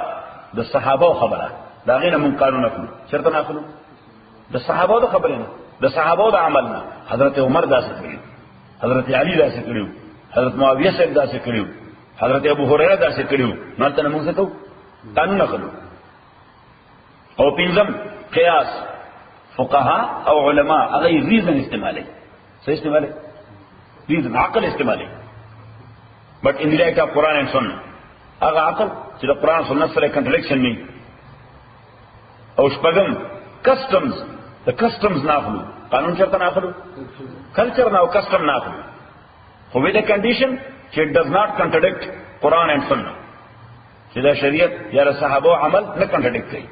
S1: د صحابه خبره دا غینه من قانون اخلو چرته نه اخلو د صحابه د خبره نه د صحابه د عمل نه حضرت عمر داسې کړو حضرت علی داسې کړو حضرت معاویه صاحب داسې کړو حضرت ابو هريره داسې کړو نو ته موږ څه کوو قانون اخلو او پنځم قیاس فقها او علما هغه ریزن استعمالي څه استعمالي ریزن عقل استعمالي بٹ ان دی لایټ اف قران اینڈ سنت هغه عقل چې د قران سنت سره کنټرډکشن نه او شپږم کسٹمز د کسٹمز ناخلو قانون چرته ناخلو کلچر نه او کسٹم ناخلو خو with the condition چې it does not contradict قران and سنت چې دا شریعت یا صحابه عمل نه کنټرډکټ کوي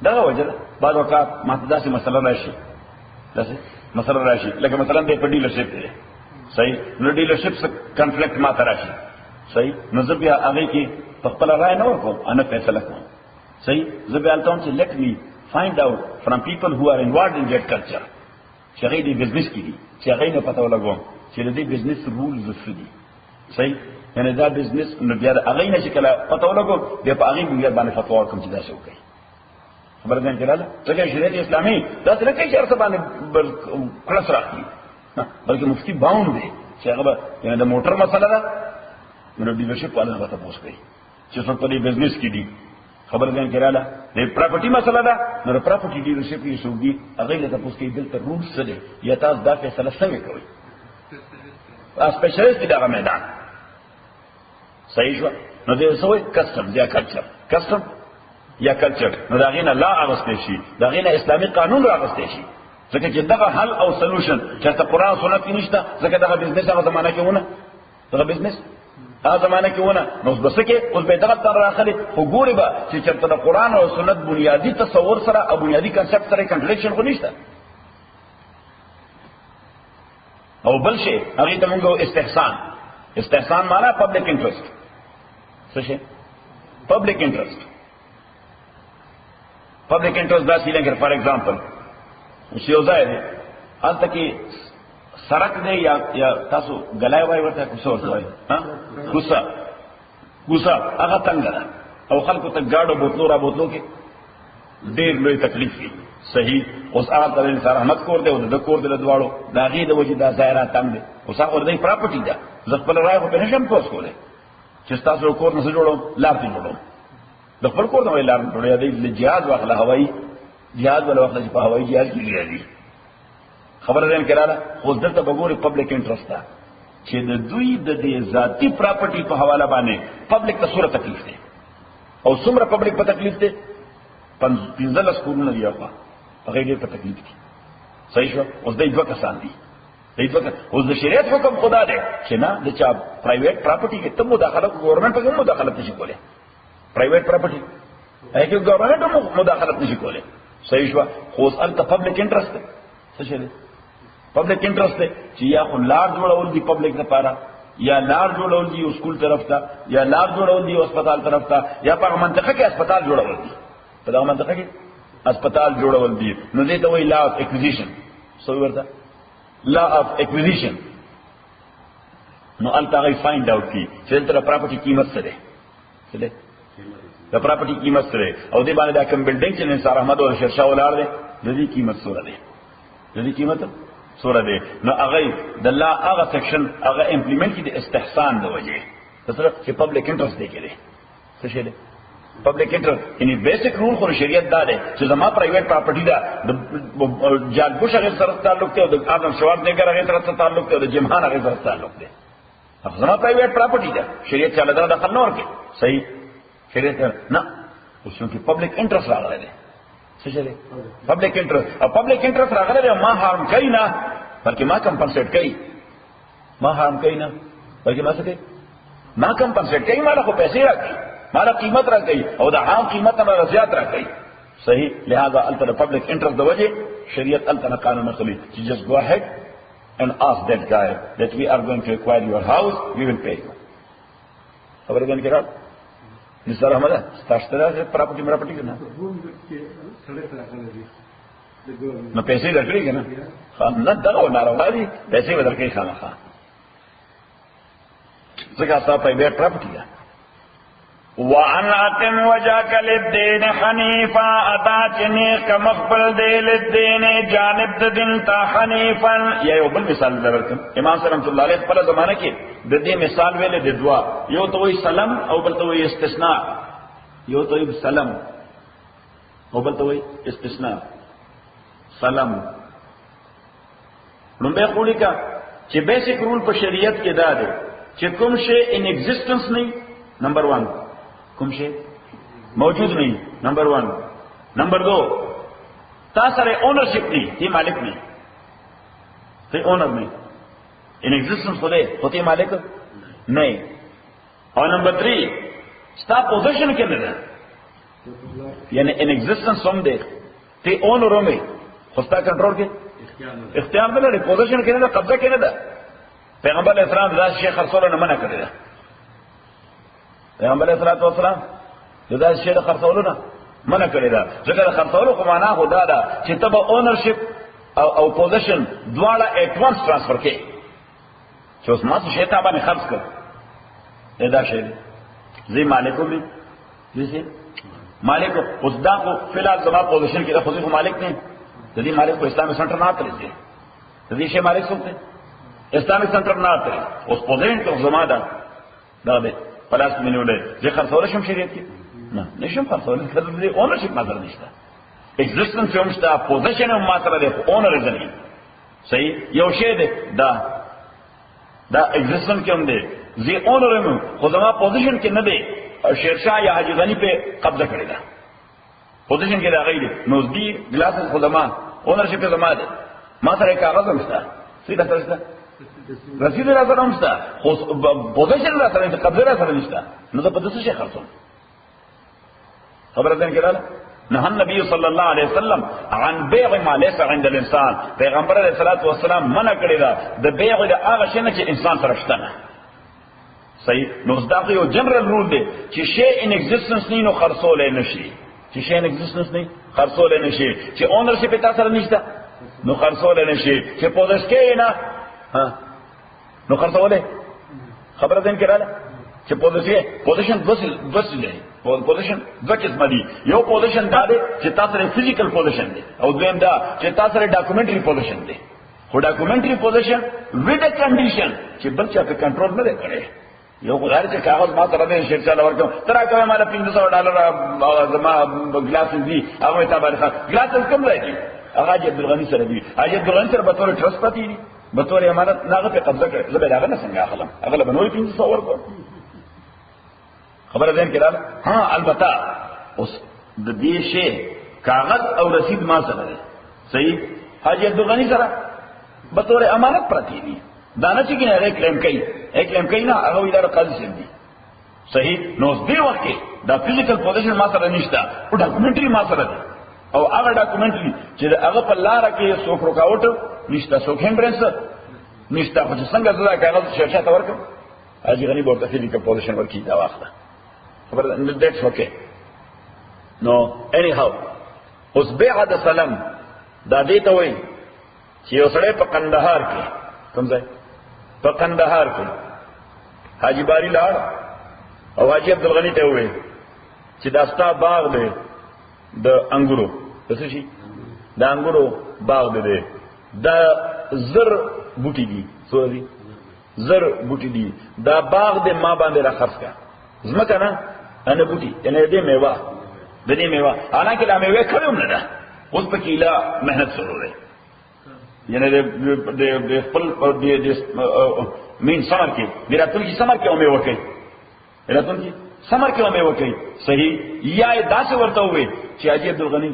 S1: دا وجه بعض اوقات ماته داسې مسله راشي لکه مثلا د ډیلرشپ دی صحیح نو ډیلرشپ سره کنفلیکټ ماته راشي صحیح نو زه بیا هغه کې په خپل رائے نه ورکوم انا فیصله کوم صحیح زه بیا الته چې let me find out from people who are involved in that culture چې هغه دی بزنس کې دي چې هغه نه پته ولګوم چې د دې بزنس رولز څه دي صحیح یعنی دا بزنس نو بیا هغه نه چې کله پته ولګوم بیا په هغه باندې فتوا ورکوم چې دا څه وکړي خبر ده کړه ځکه شریعت اسلامي دا څه نه کوي چې ارته باندې کلاس راځي بلکې مفتی باوند دی چې هغه یعنی د موټر مسله ده نو ډیلرشپ والے به تاسو کوي چې څو په دې بزنس کې دي خبر ده کړه د پراپرټي مسله ده نو د پراپرټي ډیلرشپ یې سودي هغه له تاسو کې دلته رولز څه دي یا تاسو دا فیصله څنګه کوي سپیشلیست دا میدان صحیح شو نو دې سوې کسٹم یا کلچر کسٹم یا کلچر نو دا غینه لا اغسته شي دا غینه اسلامي قانون راغسته شي ځکه چې دغه حل او سولوشن چې ته قران سنت کې نشته ځکه دغه بزنس هغه زمانہ کې ونه دغه بزنس هغه زمانہ کې ونه نو بس کې اوس به دغه تر راخلي خو ګوري به چې چرته د قران او سنت بنیادی تصور سره او بنیادی کنسپټ سره کنټرډکشن خو نشته او بل شي هغه ته موږ استحسان معنا پبلک انټرست څه شي پبلک انټرست دا سیلنګر فار ایگزامپل یو ځای دی هلته کې سړک دی یا تاسو غلای وای ورته کوڅه وای ها کوڅه هغه څنګه ده او خلکو ته گاډو بوتلو کې ډېر لوی تکلیف وي صحیح اوس هغه ته انسان رحمت کور دی او د کور دی دواړو دا غي د وجې دا ظاهرات تنګ دي اوس هغه ورته پراپرټي ده زه خپل راي خو په نشم پوس کوله چې تاسو کور نه جوړو لار ته جوړو د خپل کور نه لار جوړیا دی د جهاد واخله هوایي جهاد بل وخت په هوایي جهاد کې لري خبره دین کړه خو دلته بګوري پبلک انټرست ده چې د دوی د دې ذاتی پراپرټي په حواله باندې پبلک ته صورت تکلیف ده او څومره پبلک په تکلیف ده 15 کورونه دی هغه هغه دې په تکلیف دي صحیح شو اوس دې دوه کسان دي اوس د شریعت حکم خدا دی چې نه د چا پرایویټ پراپرټي کې ته مداخله ګورنمنت په مداخله نشي کولای پرایویټ پراپرټي هغه ګورنمنت مداخله نشي کولای صحیح شو خو اوس الته پبلک انټرست څه شي پبلک انټرست چې یا خو لار جوړول دي پبلک لپاره یا لار جوړول دي اسکول طرف ته یا لار جوړول دي هسپتال طرف ته یا په منطقه کې هسپتال جوړول دي په دغه منطقه کې هسپتال جوړول دي نو دې ته وایي لا اف اکوزیشن سو ورته لا اف اکوزیشن نو الته غي فایند اوټ کی چې تر پراپرټي قیمت څه ده څه ده د پراپرټي قیمت څه ده او دې باندې دا کوم بلډینګ چې نثار احمد او شیرشاه ولار ده د دې قیمت څه ده د دې قیمت سوره ده نو هغه د لا هغه سیکشن هغه امپلیمنٹ کی د استحسان د وجه تاسو چې پبلک انټرست دی کېږي څه شي ده پبلک انټرست یعنی بیسک رول خو شریعت دا ده چې زما پرایویټ پراپرټي دا د جان بوش هغه سره تعلق دی او د آدم شوارد نیګر هغه سره تعلق دی او د جمهان هغه سره تعلق دی هغه زما پرایویټ پراپرټي ده شریعت چاله دا دخل نه ورکړي صحیح شریعت نه اوس چې پبلک انټرست راغلی دی څه شي پبلک انټرست او پبلک انټرست راغلی دی ما هارم کوي نه بلکې ما کمپنسیټ کوي ما هارم کوي نه بلکې ما څه کوي ما کمپنسیټ کوي ما له پیسې راکړي ما له قیمت راکړي او د عام قیمت نه زیات راکړي صحیح لہذا الته پبلک انټرست د وجه شریعت الته قانون اخلي چې just go ahead and ask that guy that we are going to acquire your house we will pay you خبره ده کړه نثار احمد تاسو ته پراپرټي مرپټي کنه نو پیسې درکړي کنه خام نه دا ناروا دي پیسې ورکړي خامخا ځکه تاسو په بیت پراپرټي ده وان اتم وجهك للدين حنيفا اتاتني كمقبل دي للدين جانب دين تا حنيفا یا یو بل مثال درکم امام رحمت الله علیه په زمانه کې د دې مثال ویلې د دعا یو ته وی سلام او بل ته وی استثناء یو ته وی سلام او بل ته وی استثناء سلام نو به خولي کا چې بیسیک رول په شریعت کې دا دی چې کوم شی ان ایگزیسټنس نه نمبر 1 کوم شی موجود نہیں نمبر 1 نمبر 2 تا سره اونرشپ نہیں تی مالک نہیں تی اونر نہیں ان ایگزیسٹنس خود ہے ہوتی مالک نہیں اور نمبر 3 ستا پوزیشن کے اندر یعنی ان ایگزیسٹنس ہم دے تی اونر میں خستا کنٹرول کے اختیار دے لري پوزیشن کے اندر قبضہ کے اندر پیغمبر علیہ السلام دا شیخ خرصولہ نے منع کړی پیغمبر علیہ الصلوۃ والسلام دا شی د خرڅولو نه منع کړی دا ځکه د خرڅولو خو معنا خدا دا چې تبه اونرشپ او پوزیشن دواړه ایٹ وانس ترانسفر کې چې اوس ما څه شی ته باندې خرڅ کړ دا شی زی مالکو می زی مالک اوس دا خو فلال زما پوزیشن کې د خو مالک نه د دې مالک په اسلامي سنټر نه اترې دي د دې شی مالک څوک دی اسلامي سنټر نه اترې اوس پوزیشن ته زما دا دی پلاس منولې زه خرڅول شم شریعت کې نه نشم خرڅول کله دې اونرشپ مازر نشته ایگزیسټنس هم شته پوزیشن هم ماتره ده اونر ځنی صحیح یو شی ده دا ایگزیسټنس کې هم ده زه اونر هم خو زما پوزیشن کې نه ده او شیرشاه یا حاجی غنی په قبضه کړی ده پوزیشن کې دا غیره نو دې ګلاس خدما اونرشپ زما ده ما سره کاغذ هم شته سیده سره رسید را سره نشته خو پوزیشن را سره قبضه را سره نشته نو دا په دې څه خرڅون خبره ده کړه نه نبی صلی الله علیه وسلم عن بيع ما ليس عند الانسان پیغمبر علیه الصلاۃ والسلام منع کړی دا د بیع د هغه شی نه چې انسان سره شته نه صحیح نو دا یو جنرال رول دی چې شی ان ایگزیسټنس نه نو خرڅول نه شي چې شی ان ایگزیسټنس نه خرڅول نه شي چې اونرشپ تاسو سره نشته نو خرڅول نه شي چې پوزیشن کې نه نو خرڅولې خبره دین کړه چې پوزیشن دوسلې پوزیشن دوه قسم دي یو پوزیشن دا دی چې تاسو لري فزیکل پوزیشن دی او دویم دا چې تاسو لري ډاکومنټري پوزیشن دی خو ډاکومنټري پوزیشن وذ ا کنډیشن چې بل چا په کنټرول نه کړي یو غیر چې کاغذ ما سره دې شیر چاله ورکوم ترا کوي مال $500 زما ګلاس دي هغه ته باندې ګلاس کم راځي هغه حاجي عبدالغني سره دي حاجي عبدالغني سره به تور ټرست پاتې دي به تور امانت ناغه په قبضه کړ زه به هغه نه څنګه اخلم هغه له بنوي 500 ورکوم خبره ده کړه ها البته اوس د دې شی کاغذ او رسید ما سره ده صحیح حاجي عبدالغني سره به تور امانت پاتې دي دا نه چې کنه کلیم کوي نه هغه اداره قاضي سم دي صحیح نو دې وخت کې دا فزیکل پوزیشن ما سره نشته او ډاکومنټري ما سره ده او هغه ډاکومنټري چې هغه په لار کې څوک رکاوټ نشته څوک هندرنس نشته خو څنګه زړه کاغذ شرشه تا ورکړم حاجي غني ورته فزیکل پوزیشن ورکی دا واخله خبر دټس اوکے نو اني هاو اوس بیعه د سلام دا دې ته وایي چې اوسړه په قندهار کې کوم ځای په قندهار کې حاجی باری لاړ او حاجی عبدالغني ته وې چې دا ستا باغ دی د انګورو څه شي د انګورو باغ دی دا زر بوټي دي سوري زر بوټي دي دا باغ دې ما باندې را خرڅ کا زمکه نه انا بوټي ان دې میوه د دې میوه حالانکه دا میوه کړم نه ده اوس په کیلا مهنت سره یعنی د خپل د مین سمر کې راتل کې سمر کې اومه وکي راتل کې سمر کې اومه وکي صحیح یا داسې ورته وي چې حاجي عبدالغني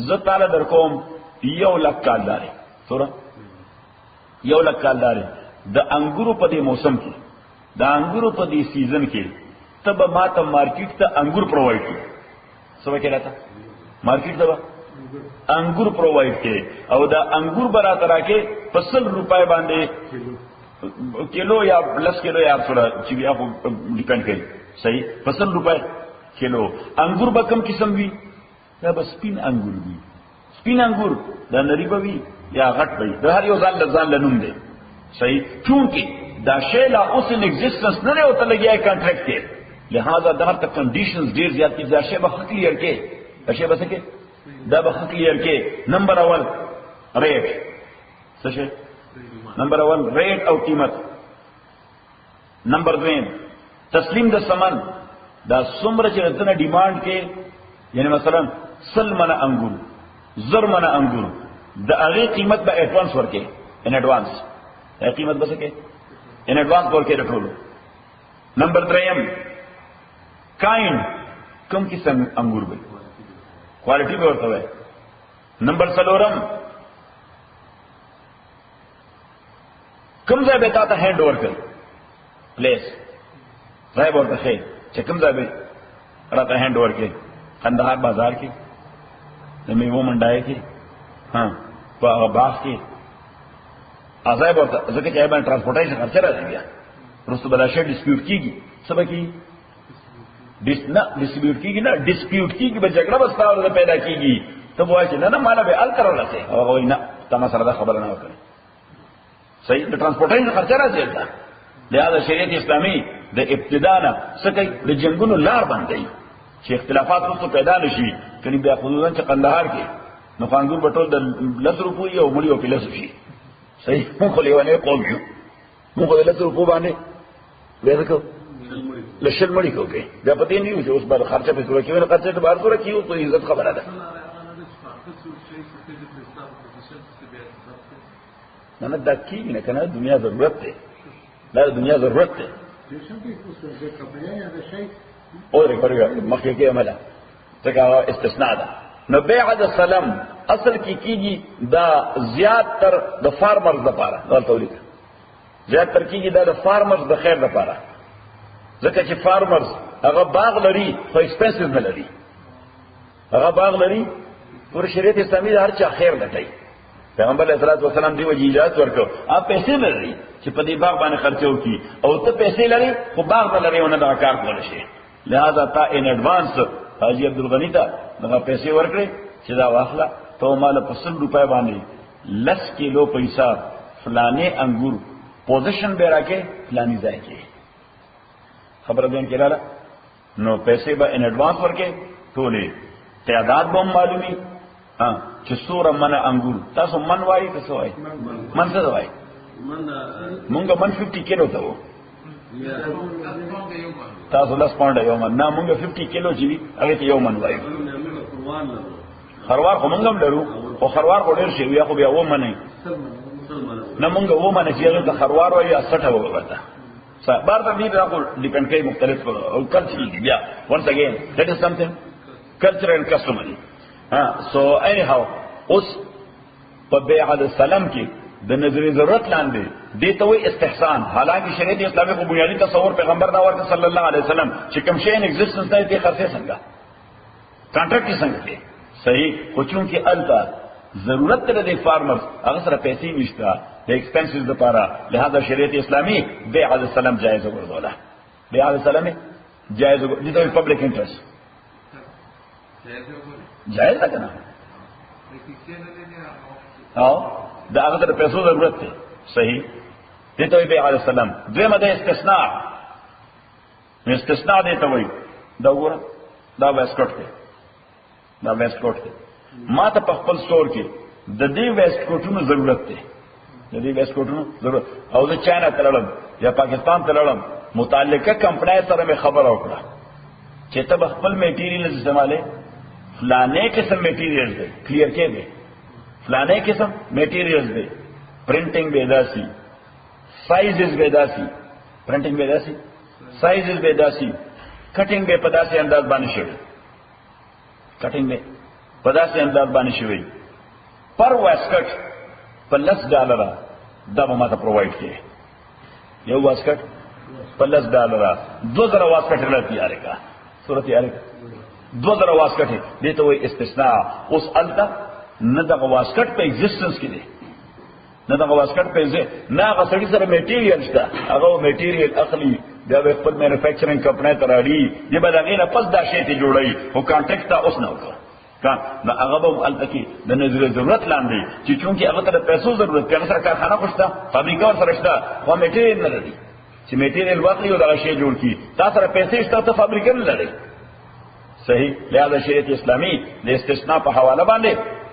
S1: زه تعالی در کوم 1,00,000 کال لري سوره 1,00,000 کال لري د انګورو په دې موسم کې د انګورو په دې سیزن کې تب ما ته مارکیټ ته انګور پرووایډ کی سو کې راته مارکیټ ته انګور پرووایډ کې او دا انګور برابر راکې په 100 روپے باندې کیلو یا 10 کیلو یا څوره چې بیا په ډیپند کوي صحیح په 100 روپے کیلو انګور به کم قسم وي دا بس سپین انګور وي سپین انګور دا نری به وي یا غټ وي د هر یو ځان لنوم دی صحیح چونکه دا شی لا اوس ان ایگزیسټنس نه او ته لګیا کانټریکټ کې لہذا دا ته کنډیشنز ډیر زیات دي دا شی به کلیر کې دا شی به څه کې دا به کلیر کې نمبر اول ریټ څه شي نمبر اول ریټ او قیمت نمبر 2 تسلیم د سامان دا څومره چې رتنه ډیماند کې یعنی مثلا سلمن انګور زرمن انګور د هغه قیمت به ایڈوانس ورکې ان ایڈوانس قیمت به څه کې ان ایڈوانس ورکې راټولو نمبر 3 کائن کم قسم انګور به کوالټي به ورته وي نمبر 4 کم ځای به تاسو هینډ اوور کړئ پلیس ځای به ورته ښه چې کم ځای به راته هینډ اوور کړئ قندهار بازار کې د میوو منډای کې ها په هغه باغ کې ځای به ورته ځکه چې باندې ترانسپورټیشن خرچه راځي بیا وروسته به دا شی ډسپیوټ کېږي څه به کېږي ډسپیوټ کېږي نه ډسپیوټ کېږي به جګړه به ستا ورته پیدا کېږي ته به وایې چې نه ماله به هلته راورسې هغه وایي نه تا ما سره دا خبره نه وکړې صحیح د ترانسپورټیشن خرچه راځي هلته لہذا شریعت اسلامي د ابتدا نه څه کوي د جنګونو لار بندوي چې اختلافات وروسته پیدا نشي کني بیا خصوصا چې قندهار کې نو انګور به ټول د 10 روپیو یو مړي او پلس شي صحیح مونږ خو لیوانې قوم یو مونږ د 10 روپیو باندې بیا څه لشل مړي کوي بیا پته نه یو چې اوس به خرچه په صورت کې ونه خرچه ته بار صورت کې یو په عزت خبره ده نه دا کېږي نه کنه دنیا ضرورت ده دا دنیا ضرورت ده اور کوي مخکې کې عمله څنګه استثناء ده نو بیع د سلام اصل کې کېږي دا زیات تر د فارمرز لپاره دا تولید زیات تر کېږي دا د فارمرز د خیر لپاره ځکه چې فارمرز هغه باغ لري خو ایکسپنسیو نه لري هغه باغ لري پر شریعت اسلامي هر چا خیر لټي پیغمبر علیه الصلاۃ والسلام دی وجه اجازه ورکړو اپ پیسې نه لري چې په دې باغ باندې خرچه وکړي او ته پیسې لري خو باغ نه لري ونه دا کار کول شي لہذا تا ان ایڈوانس حاجی عبدالغنی ته دا پیسې ورکړي چې دا واخله ته مال په 100 روپے باندې 10 کیلو پیسہ فلانه انګور پوزیشن به راکې فلانی ځای کې خبر دین کړه نو پیسې به ان ایڈوانس ورکې ټولې تعداد به معلومي ها چې سوره من انګور تاسو من وایي تاسو وایي من څه وایي مونږه 150 کیلو ته وو تاسو 10 پاونډ یو من نه مونږ 50 کیلو چې هغه ته یو من وایو خروار خو مونږ هم لرو او خروار خو ډیر شي یا خو بیا و منه نه مونږ و منه چې هغه ته خروار وایي یا 60 وګورته بار ته دې راغول ډیپند کوي مختلف او کلچر بیا once again that is something culture and customary so anyhow اوس په بیع السلام کې د نظر ضرورت لاندې دې ته وایي استحسان حالانکه شریعت اسلامي په بنیادی تصور پیغمبر دا ورته صلی الله علیه وسلم چې کوم شی ان ایگزیسټنس دی ته خرڅه څنګه کانټراکټ څنګه دی صحیح خو چونکې البته ضرورت ته د فارمرز هغه سره پیسې نشته د ایکسپنسز لپاره لہذا شریعت اسلامی بیع السلام جائز وګرځوله بیع السلام جائز دي ته پبلک انټرست جائز ده کنه او دا هغه ته پیسو ضرورت دی صحیح دي ته بیع السلام دغه د استثناء دي ته وایي دا وګوره دا ویسکوټ دی دا ویسکوټ دی ما ته په خپل سٹور کې د دې ویسکوټونو ضرورت دی د دې ویسکوټونو ضرورت او د چاینا تللم یا پاکستان تللم متعلقه کمپنۍ سره مې خبر وکړه چې ته خپل میټیریل استعمالې فلانه قسم میټیریل دی کلیر کې دی فلانه قسم میټیریل دی پرنټینګ به داسي سایزز به داسي پرنټینګ به داسي سایزز به داسي کټینګ به په داسې انداز باندې شوی کټینګ به په داسې انداز باندې شوی پر واسکټ په $10 دا به ماته پرووایډ کړي یو واسکټ په $10 2000 واسکټ لري تیارې کا صورت یې 2000 واسکټ دې ته وایي استثناء اوس الته نه دغه واسکټ په ایگزیسټنس کې دی نه دغه واسکټ په نه هغه سړي سره میټیریل شته هغه میټیریل اخلي بیا به خپل مینوفیکچرینګ کمپنۍ ته راړي دی به دغې نه پس دا شی ته جوړوي خو کانټیکټ ته اوس نه وکړه نو هغه به هلته کې د نظر ضرورت لاندې چې چونکې هغه ته د پیسو ضرورت دی هغه سره کارخانه خو شته فابریکه ورسره شته خو میټیریل نه لري چې میټیریل واخلي او دغه شی جوړ کړي تا سره پیسې شته ته فابریکه نه لري صحیح لہذا شریعت اسلامی د استثناء په حواله باندې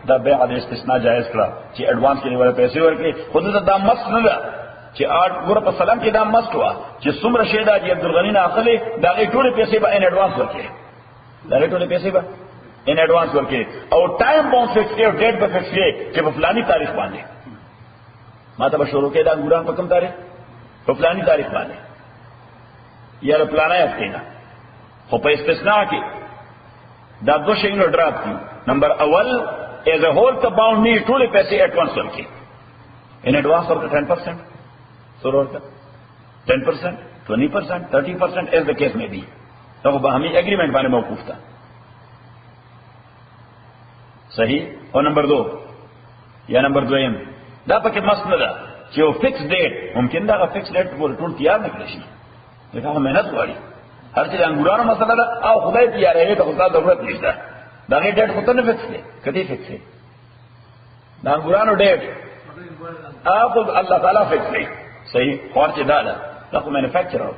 S1: دا بیع د استثناء جائز کړه چې اډوانس کې ولا پیسې ورکړي خود ته دا مست نه ده چې اټ ګور په سلام کې دا مست وا چې څومره شی دا چې عبدالغنی نه اخلي دا غي ټول پیسې به ان اډوانس ورکړي دا غي ټول پیسې به ان اډوانس ورکړي او ټایم باونډ فکس کړي او ډیټ به فکس کړي چې په فلاني تاریخ باندې ما ته به شروع کې دا ګوران په کوم تاریخ په فلاني تاریخ باندې یا په پلانه یې خو په استثناء کې دا دو شیونو ډراپ دي نمبر اول as a whole the bound need ټول پیسې اډوانس ورکړي ان اډوانس ورکړي 10% سور ورکړي 10% 20% 30% as the case may be دا به همي اګریمنٹ باندې موقوف ده صحیح او نمبر 2 یا نمبر 2 دا پکې مسله ده چې یو فکس ډیټ ممکن دا فکس ډیټ ټول تیار نه کړی شي دا مهنت غواړي هر چې انګورانو مسله ده او خدای تیارې ته خو ضرورت نشته دا غي ډیټ خو ته نه فکس دی کدي فکس دی دا انګورانو ډیټ اپ الله تعالی فکس دی صحیح خو چې دا خو مینوفیکچرر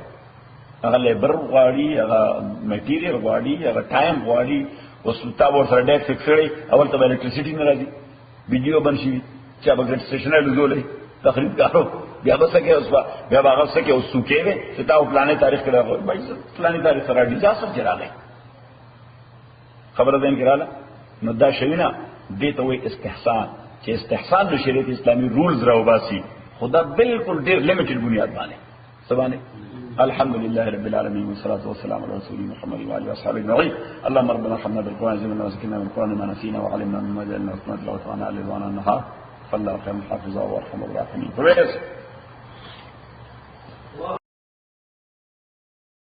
S1: هغه لیبر غواړي هغه میټیریل غواړي هغه ټایم غواړي اوس تا ور سره ډیټ فکس کړي اول ته الکتریسيټي نه راځي ویډیو بنشي چې به ګټ سټیشن له زولې تخریب کارو بیا به سکه اوس بیا هغه سکه اوس سوکې وي چې تا پلانې تاریخ کړه وای پلانې تاریخ سره ډی جاسو چراغې خبره دین کړه نو دا شوینا دې ته وایي استحسان چې استحسان د شریعت اسلامي رولز راو باسي خدا بالکل ډېر لیمیټډ بنیاد باندې سبحانه الحمد لله رب العالمين والصلاه والسلام على رسول محمد وعلى اله وصحبه اجمعين اللهم ربنا ارحمنا بالقران زمنا وذكرنا بالقران ما نسينا وعلمنا مما جهلنا واتنا تلاوته على الليل وانا النهار فالله خير حافظا وارحم الراحمين